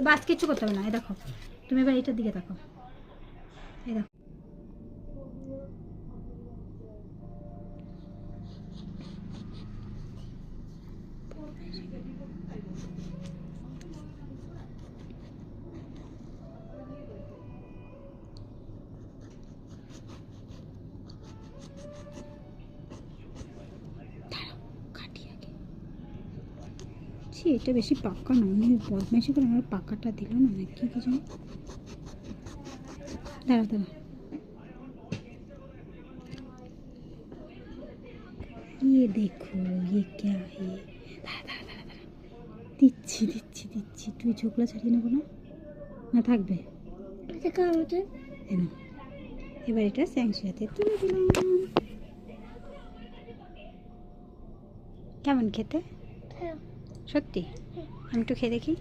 বাস কিছু করতে হবে না। এই দেখো, তুমি এবার এইটার দিকে দেখো। এই দেখো, এটা বেশি পাকা না, উনি বদমাইশি করে আমার পাকাটা দিল না নাকি কি জানি। দাঁড়া দাঁড়া, ये देखो ये क्या है। দাঁড়া দাঁড়া দাঁড়া দাঁড়া, দিচ্ছি দিচ্ছি দিচ্ছি। তুই চোখলা ছাড়িয়ে নেবো না, না থাকবে। এবার এটা স্যাংশিয়াতে তুলে দিলাম। কেমন খেতে? সত্যি? আমি একটু খেয়ে দেখি।